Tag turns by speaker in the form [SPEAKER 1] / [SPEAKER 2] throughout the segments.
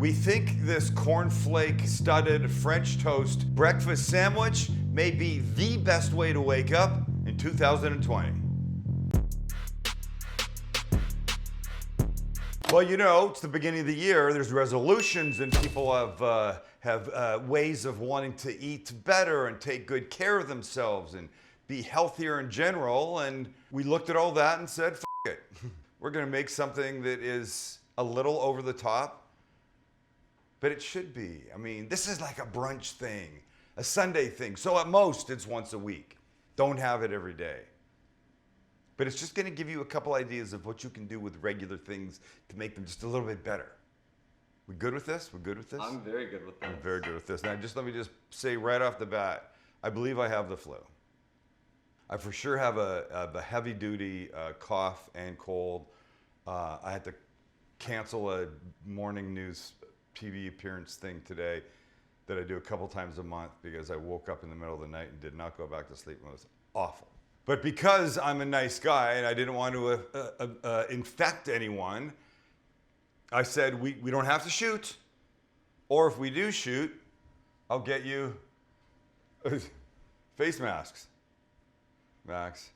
[SPEAKER 1] We think this cornflake studded French toast breakfast sandwich may be the best way to wake up in 2020. Well, you know, it's the beginning of the year. There's resolutions, and people have ways of wanting to eat better and take good care of themselves and be healthier in general. And we looked at all that and said, F it. We're going to make something that is a little over the top, but it should be. I mean, this is like a brunch thing, a Sunday thing. So at most, it's once a week. Don't have it every day. But it's just going to give you a couple ideas of what you can do with regular things to make them just a little bit better. We good with this? We're good with this?
[SPEAKER 2] I'm very good with this.
[SPEAKER 1] I'm very good with this. Now, let me just say right off the bat, I believe I have the flu. I for sure have a heavy-duty cough and cold. I had to cancel a morning news TV appearance thing today that I do a couple times a month because I woke up in the middle of the night and did not go back to sleep. It was awful. But because I'm a nice guy and I didn't want to infect anyone, I said we don't have to shoot. Or if we do shoot, I'll get you face masks. Max.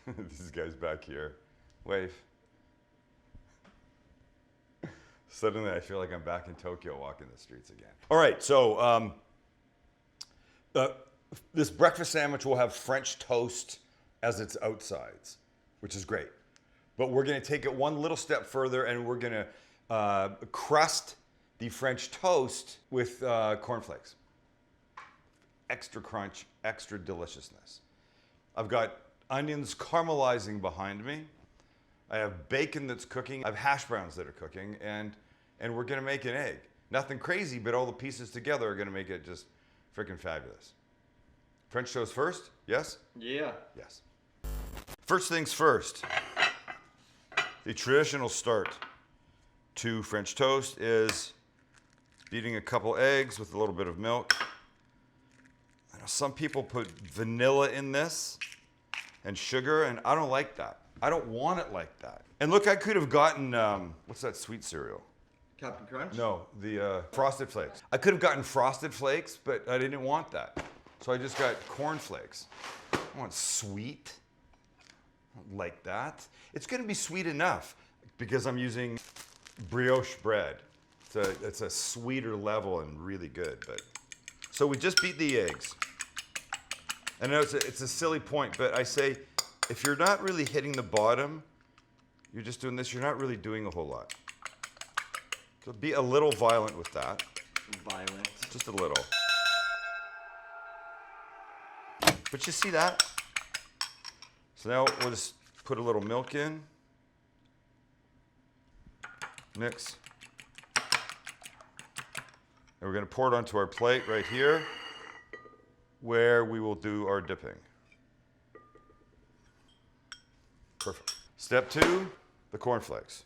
[SPEAKER 1] This guy's back here. Wave. Suddenly I feel like I'm back in Tokyo walking the streets again. All right, so this breakfast sandwich will have French toast as its outsides, which is great. But we're going to take it one little step further, and we're going to crust the French toast with cornflakes. Extra crunch, extra deliciousness. I've got onions caramelizing behind me. I have bacon that's cooking. I have hash browns that are cooking, and we're going to make an egg. Nothing crazy, but all the pieces together are going to make it just freaking fabulous. French toast first? Yes?
[SPEAKER 2] Yeah.
[SPEAKER 1] Yes. First things first. The traditional start to French toast is beating a couple eggs with a little bit of milk. I know some people put vanilla in this and sugar, and I don't like that. I don't want it like that. And look, I could have gotten, what's that sweet cereal?
[SPEAKER 2] Captain Crunch?
[SPEAKER 1] No, the Frosted Flakes. I could have gotten Frosted Flakes, but I didn't want that. So I just got corn flakes. I want sweet. I don't like that. It's going to be sweet enough because I'm using brioche bread. It's a sweeter level and really good. But so we just beat the eggs. I know it's a silly point, but I say if you're not really hitting the bottom, you're just doing this, you're not really doing a whole lot. So be a little violent with that.
[SPEAKER 2] Violent.
[SPEAKER 1] Just a little. But you see that? So now we'll just put a little milk in. Mix. And we're going to pour it onto our plate right here, where we will do our dipping. Perfect. Step 2, the cornflakes.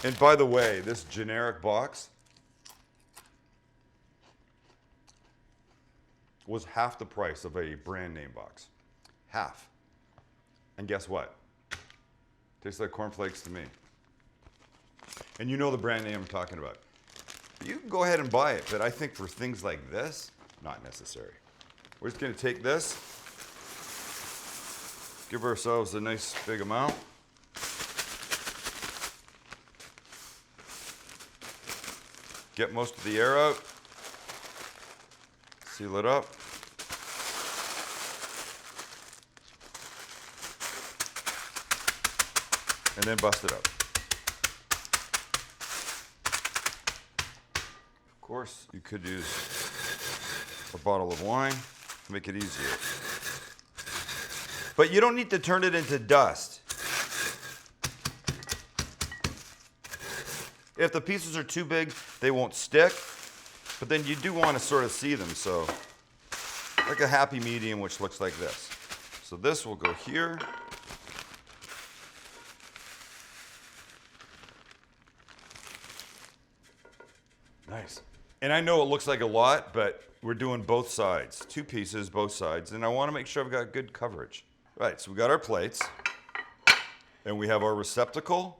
[SPEAKER 1] And by the way, this generic box was half the price of a brand name box. Half. And guess what? Tastes like cornflakes to me. And you know the brand name I'm talking about. You can go ahead and buy it, but I think for things like this, not necessary. We're just gonna take this, give ourselves a nice big amount. Get most of the air out. Seal it up. And then bust it up. Of course, you could use a bottle of wine to make it easier. But you don't need to turn it into dust. If the pieces are too big, they won't stick. But then you do want to sort of see them, so like a happy medium, which looks like this. So this will go here. Nice. And I know it looks like a lot, but we're doing both sides. 2 pieces, both sides. And I want to make sure I've got good coverage. Right, so we got our plates. And we have our receptacle.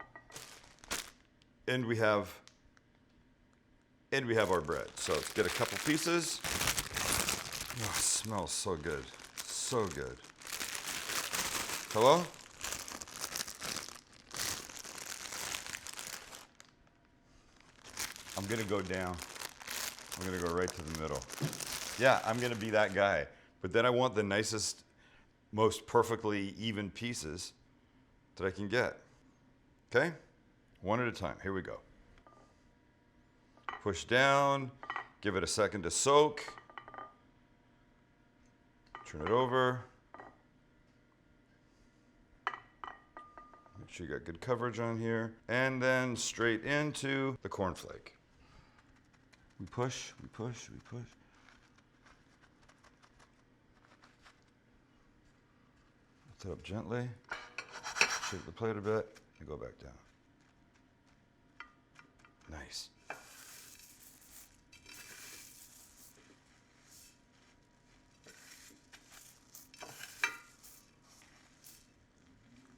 [SPEAKER 1] And we have our bread. So let's get a couple pieces. Oh, it smells so good. So good. Hello? I'm gonna go down. I'm gonna go right to the middle. Yeah, I'm gonna be that guy. But then I want the nicest, most perfectly even pieces that I can get. Okay? One at a time. Here we go. Push down, give it a second to soak. Turn it over. Make sure you got good coverage on here. And then straight into the cornflake. We push, we push, we push. Lift it up gently. Shake the plate a bit and go back down. Nice.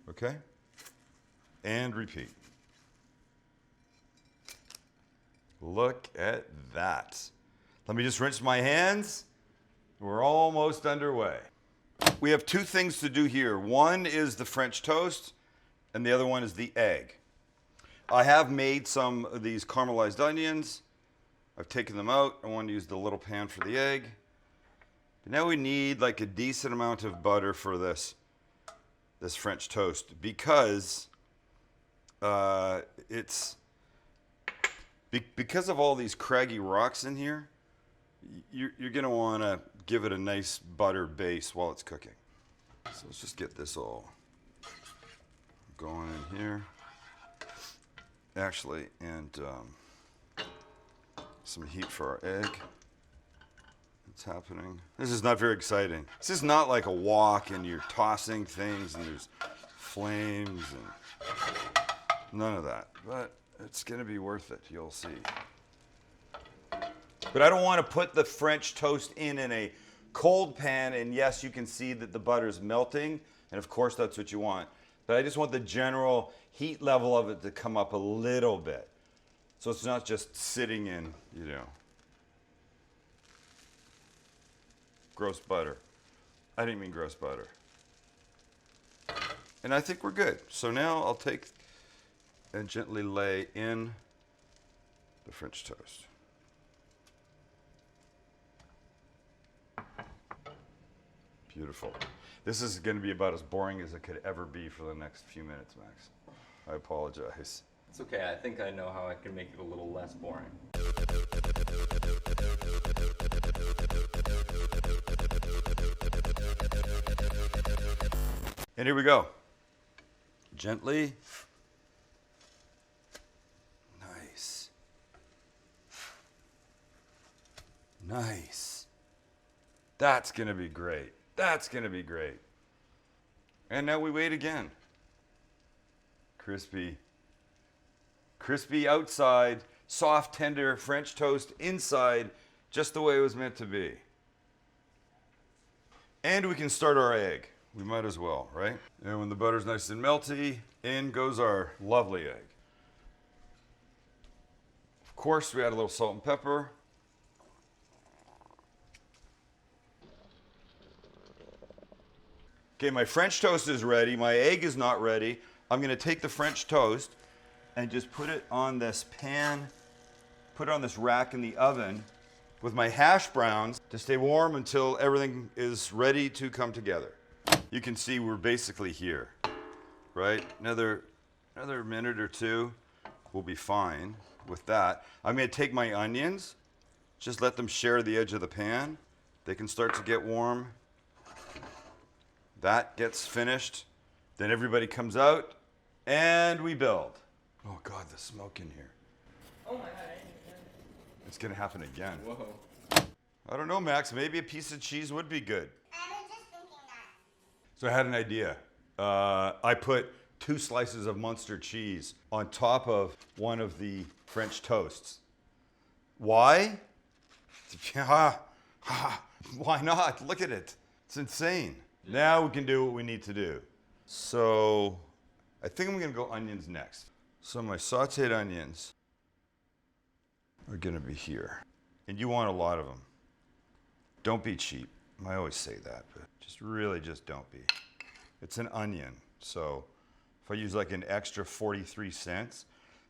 [SPEAKER 1] Okay? And repeat. Look at that. Let me just rinse my hands. We're almost underway. We have two things to do here. One is the French toast, and the other one is the egg. I have made some of these caramelized onions. I've taken them out. I want to use the little pan for the egg. But now we need like a decent amount of butter for this French toast because because of all these craggy rocks in here, you're gonna want to give it a nice butter base while it's cooking. So let's just get this all going in here. Actually, and some heat for our egg. It's happening. This is not very exciting. This is not like a wok and you're tossing things and there's flames and none of that. But it's gonna be worth it, you'll see. But I don't want to put the French toast in a cold pan, and yes, you can see that the butter is melting, and of course that's what you want. But I just want the general heat level of it to come up a little bit. So it's not just sitting in, you know, gross butter. I didn't mean gross butter. And I think we're good. So now I'll take and gently lay in the French toast. Beautiful. This is going to be about as boring as it could ever be for the next few minutes, Max. I apologize.
[SPEAKER 2] It's okay. I think I know how I can make it a little less boring.
[SPEAKER 1] And here we go. Gently. Nice. Nice. That's going to be great. That's going to be great. And now we wait again. Crispy. Crispy outside, soft, tender French toast inside, just the way it was meant to be. And we can start our egg. We might as well, right? And when the butter's nice and melty, in goes our lovely egg. Of course, we add a little salt and pepper. Okay, my French toast is ready. My egg is not ready. I'm going to take the French toast and just put it on this pan, put it on this rack in the oven with my hash browns to stay warm until everything is ready to come together. You can see we're basically here, right? Another minute or two, we'll be fine with that. I'm going to take my onions, just let them share the edge of the pan. They can start to get warm. That gets finished. Then everybody comes out and we build. Oh God, the smoke in here.
[SPEAKER 3] Oh my God, I didn't hear it.
[SPEAKER 1] It's gonna happen again.
[SPEAKER 2] Whoa.
[SPEAKER 1] I don't know, Max, maybe a piece of cheese would be good.
[SPEAKER 3] I was just thinking that.
[SPEAKER 1] So I had an idea. I put 2 slices of Muenster cheese on top of one of the French toasts. Why? Why not? Look at it. It's insane. Now we can do what we need to do. So I think I'm gonna go onions next. So my sauteed onions are gonna be here. And you want a lot of them. Don't be cheap. I always say that, but just don't be. It's an onion, so if I use like an extra 43 cents,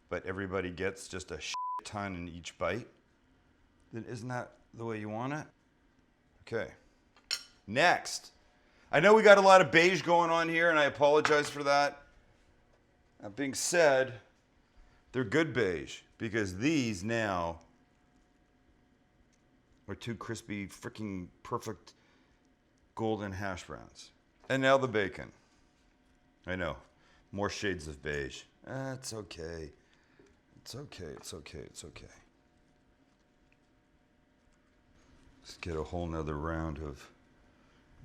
[SPEAKER 1] but everybody gets just a shit ton in each bite, then isn't that the way you want it? Okay. Next. I know we got a lot of beige going on here, and I apologize for that. That being said, they're good beige, because these now are two crispy, freaking perfect golden hash browns. And now the bacon. I know, more shades of beige. It's okay. It's okay, it's okay, it's okay. Let's get a whole nother round of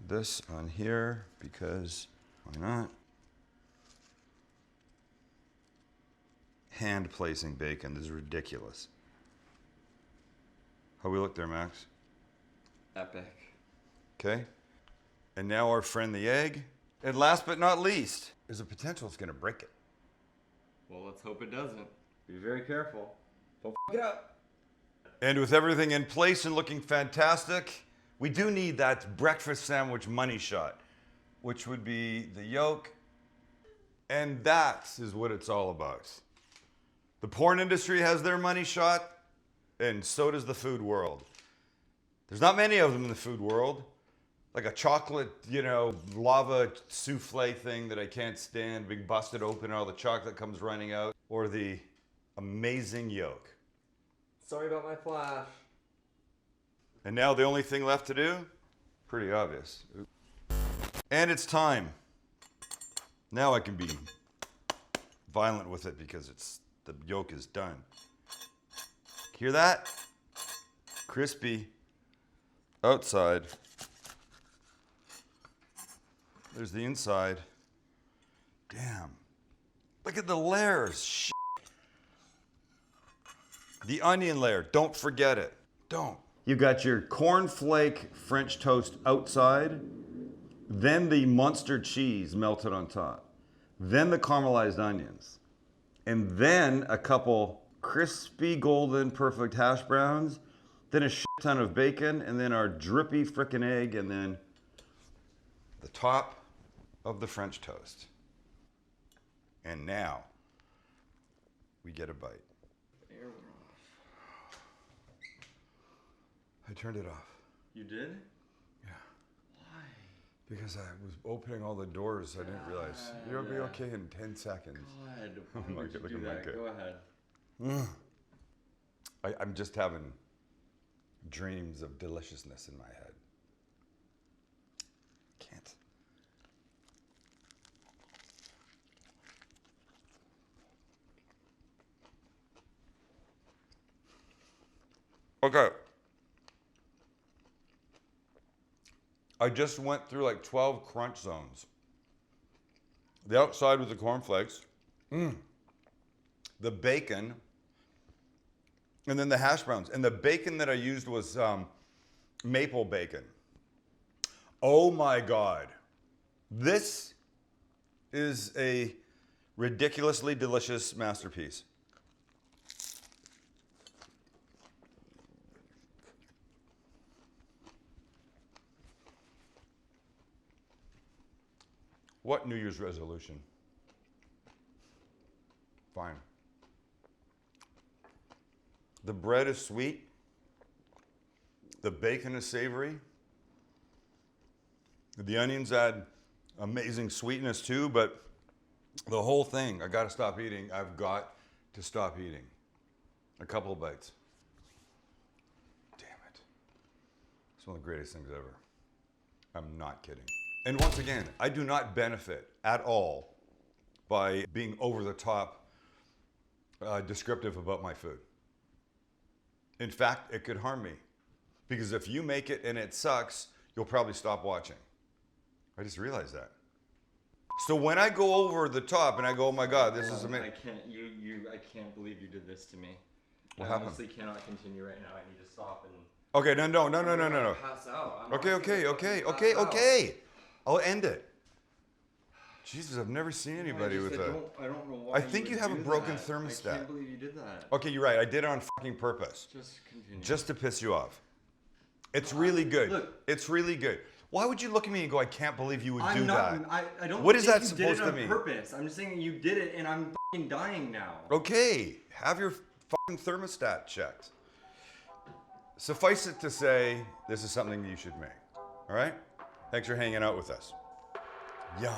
[SPEAKER 1] this on here, because why not? Hand placing bacon, this is ridiculous. How we look there, Max?
[SPEAKER 2] Epic.
[SPEAKER 1] Okay. And now our friend the egg. And last but not least, there's a potential it's gonna break it.
[SPEAKER 2] Well, let's hope it doesn't. Be very careful. Don't f it up.
[SPEAKER 1] And with everything in place and looking fantastic, we do need that breakfast sandwich money shot, which would be the yolk. And that is what it's all about. The porn industry has their money shot, and so does the food world. There's not many of them in the food world. Like a chocolate, lava souffle thing that I can't stand, being busted open, all the chocolate comes running out. Or the amazing yolk.
[SPEAKER 2] Sorry about my flash.
[SPEAKER 1] And now the only thing left to do? Pretty obvious. And it's time. Now I can be violent with it because the yolk is done. Hear that? Crispy outside. There's the inside. Damn. Look at the layers. Shit. The onion layer. Don't forget it. Don't. You got your cornflake French toast outside, then the Muenster cheese melted on top, then the caramelized onions, and then a couple crispy golden perfect hash browns, then a shit ton of bacon, and then our drippy frickin' egg, and then the top of the French toast. And now we get a bite.
[SPEAKER 2] Air off.
[SPEAKER 1] I turned it off.
[SPEAKER 2] You did?
[SPEAKER 1] Yeah.
[SPEAKER 2] Why?
[SPEAKER 1] Because I was opening all the doors. I didn't realize. You'll be okay in 10 seconds.
[SPEAKER 2] God,
[SPEAKER 1] Oh
[SPEAKER 2] why
[SPEAKER 1] my
[SPEAKER 2] would you
[SPEAKER 1] God,
[SPEAKER 2] do
[SPEAKER 1] look at my
[SPEAKER 2] that?
[SPEAKER 1] kid.
[SPEAKER 2] Go ahead.
[SPEAKER 1] I'm just having dreams of deliciousness in my head. Can't. Okay. I just went through like 12 crunch zones. The outside with the cornflakes, the bacon, and then the hash browns. And the bacon that I used was maple bacon. Oh my God. This is a ridiculously delicious masterpiece. What New Year's resolution? Fine. The bread is sweet. The bacon is savory. The onions add amazing sweetness too, but the whole thing, I gotta stop eating. I've got to stop eating. A couple of bites. Damn it. It's one of the greatest things ever. I'm not kidding. And once again, I do not benefit at all by being over the top descriptive about my food. In fact, it could harm me. Because if you make it and it sucks, you'll probably stop watching. I just realized that. So when I go over the top and I go, oh my God, this is amazing.
[SPEAKER 2] I can't believe you did this to me.
[SPEAKER 1] What
[SPEAKER 2] I
[SPEAKER 1] happened?
[SPEAKER 2] honestly cannot continue right now. I need to stop and
[SPEAKER 1] Okay, no.
[SPEAKER 2] pass out.
[SPEAKER 1] Okay. I'll end it. Jesus, I've never seen anybody with a.
[SPEAKER 2] I don't know why.
[SPEAKER 1] I think you have a
[SPEAKER 2] would do
[SPEAKER 1] broken
[SPEAKER 2] that.
[SPEAKER 1] thermostat.
[SPEAKER 2] I can't believe you did that.
[SPEAKER 1] Okay, you're right. I did it on fucking purpose.
[SPEAKER 2] Just continue.
[SPEAKER 1] Just to piss you off. It's really good.
[SPEAKER 2] Look.
[SPEAKER 1] It's really good. Why would you look at me and go, I can't believe you would do
[SPEAKER 2] I'm not.
[SPEAKER 1] that?
[SPEAKER 2] I don't.
[SPEAKER 1] What is
[SPEAKER 2] think
[SPEAKER 1] that
[SPEAKER 2] you did
[SPEAKER 1] supposed
[SPEAKER 2] it
[SPEAKER 1] to
[SPEAKER 2] on
[SPEAKER 1] mean?
[SPEAKER 2] Purpose. I'm just saying you did it, and I'm fucking dying now.
[SPEAKER 1] Okay, have your fucking thermostat checked. Suffice it to say, this is something you should make. All right? Thanks for hanging out with us. Yum.